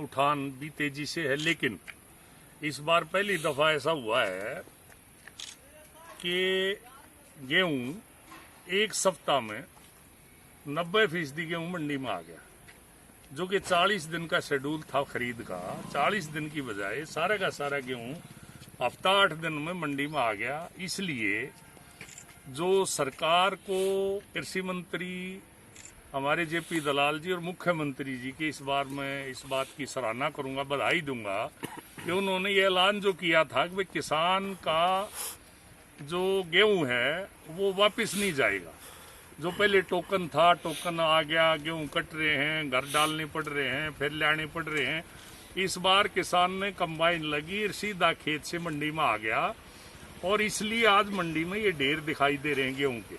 उठान भी तेजी से है, लेकिन इस बार पहली दफा ऐसा हुआ है कि गेहूं एक सप्ताह में 90% गेहूं मंडी में आ गया, जो कि 40 दिन का शेड्यूल था खरीद का। 40 दिन की बजाय सारा का सारा गेहूं हफ्ता 8 दिन में मंडी में आ गया। इसलिए जो सरकार को कृषि मंत्री हमारे जेपी दलाल जी और मुख्यमंत्री जी की इस बार मैं इस बात की सराहना करूंगा, बधाई दूंगा कि उन्होंने ये ऐलान जो किया था कि किसान का जो गेहूं है वो वापस नहीं जाएगा। जो पहले टोकन था, टोकन आ गया, गेहूं कट रहे हैं, घर डालने पड़ रहे हैं, फिर लाने पड़ रहे हैं। इस बार किसान ने कंबाइन लगी, सीधा खेत से मंडी में आ गया, और इसलिए आज मंडी में ये ढेर दिखाई दे रहे हैं गेहूं के।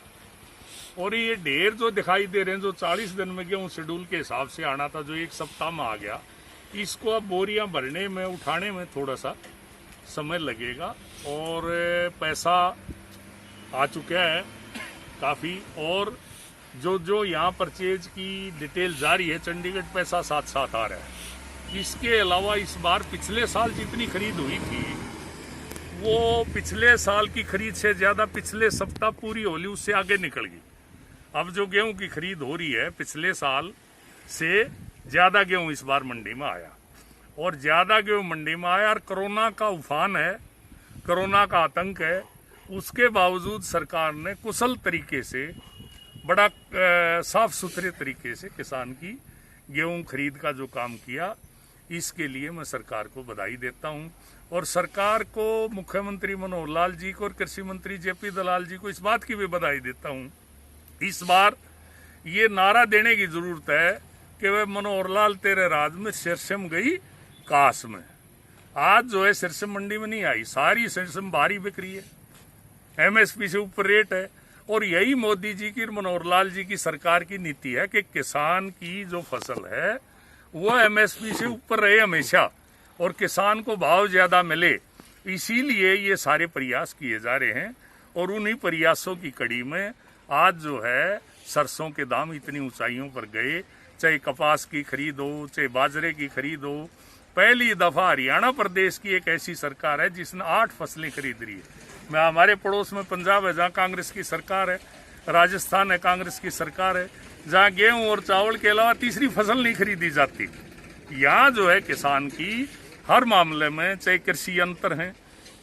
और ये ढेर जो दिखाई दे रहे हैं, जो 40 दिन में गेहूं शेड्यूल के हिसाब से आना था, जो एक सप्ताह में आ गया, इसको अब बोरियां भरने में, उठाने में थोड़ा सा समय लगेगा। और पैसा आ चुका है काफ़ी, और जो यहाँ परचेज की डिटेल जारी है, चंडीगढ़ पैसा साथ साथ आ रहा है। इसके अलावा इस बार पिछले साल जितनी खरीद हुई थी, वो पिछले साल की खरीद से ज़्यादा पिछले सप्ताह पूरी होली उससे आगे निकल गई। अब जो गेहूं की खरीद हो रही है, पिछले साल से ज़्यादा गेहूं इस बार मंडी में आया, और ज़्यादा गेहूं मंडी में आया। और कोरोना का उफान है, कोरोना का आतंक है, उसके बावजूद सरकार ने कुशल तरीके से, बड़ा साफ सुथरे तरीके से किसान की गेहूं खरीद का जो काम किया, इसके लिए मैं सरकार को बधाई देता हूं। और सरकार को, मुख्यमंत्री मनोहर लाल जी को और कृषि मंत्री जेपी दलाल जी को इस बात की भी बधाई देता हूं। इस बार ये नारा देने की जरूरत है कि वह मनोहर लाल तेरे राज में सिरसम गई काश में। आज जो है सिरसम मंडी में नहीं आई, सारी सिरसम भारी बिक रही है, एमएसपी से ऊपर रेट है। और यही मोदी जी की, मनोहर लाल जी की सरकार की नीति है कि किसान की जो फसल है वो एमएसपी से ऊपर रहे हमेशा, और किसान को भाव ज्यादा मिले। इसीलिए ये सारे प्रयास किए जा रहे हैं, और उन्हीं प्रयासों की कड़ी में आज जो है सरसों के दाम इतनी ऊंचाइयों पर गए। चाहे कपास की खरीद हो, चाहे बाजरे की खरीद हो। पहली दफा हरियाणा प्रदेश की एक ऐसी सरकार है जिसने 8 फसलें खरीद रही है। मैं, हमारे पड़ोस में पंजाब है, जहाँ कांग्रेस की सरकार है, राजस्थान है, कांग्रेस की सरकार है, जहाँ गेहूं और चावल के अलावा तीसरी फसल नहीं खरीदी जाती। यहाँ जो है किसान की हर मामले में, चाहे कृषि यंत्र हैं,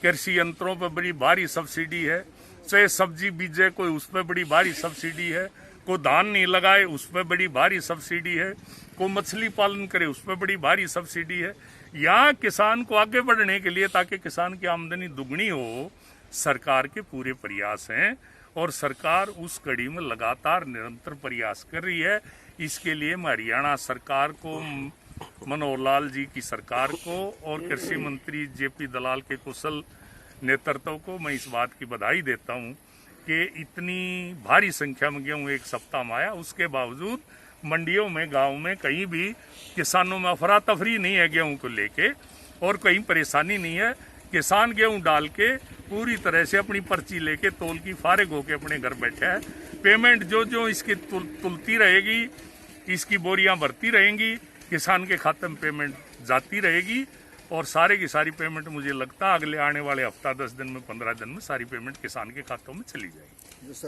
कृषि यंत्रों पर बड़ी भारी सब्सिडी है, चाहे सब्जी बीजे कोई, उस पर बड़ी भारी सब्सिडी है, कोई धान नहीं लगाए उस पर बड़ी भारी सब्सिडी है, कोई मछली पालन करे उस पर बड़ी भारी सब्सिडी है। यहाँ किसान को आगे बढ़ने के लिए, ताकि किसान की आमदनी दुगनी हो, सरकार के पूरे प्रयास हैं, और सरकार उस कड़ी में लगातार निरंतर प्रयास कर रही है। इसके लिए मैं हरियाणा सरकार को, मनोहर लाल जी की सरकार को, और कृषि मंत्री जेपी दलाल के कुशल नेतृत्व को मैं इस बात की बधाई देता हूं कि इतनी भारी संख्या में गेहूं एक सप्ताह में आया। उसके बावजूद मंडियों में, गांव में कहीं भी किसानों में अफरा तफरी नहीं है गेहूं को लेके, और कहीं परेशानी नहीं है। किसान गेहूं डाल के पूरी तरह से अपनी पर्ची लेके, तौल की फारिग होके अपने घर बैठे है। पेमेंट जो इसकी तुलती रहेगी, इसकी बोरियां भरती रहेंगी, किसान के खाते में पेमेंट जाती रहेगी, और सारे की सारी पेमेंट मुझे लगता है अगले आने वाले हफ्ता 10 दिन में, 15 दिन में सारी पेमेंट किसान के खातों में चली जाएगी।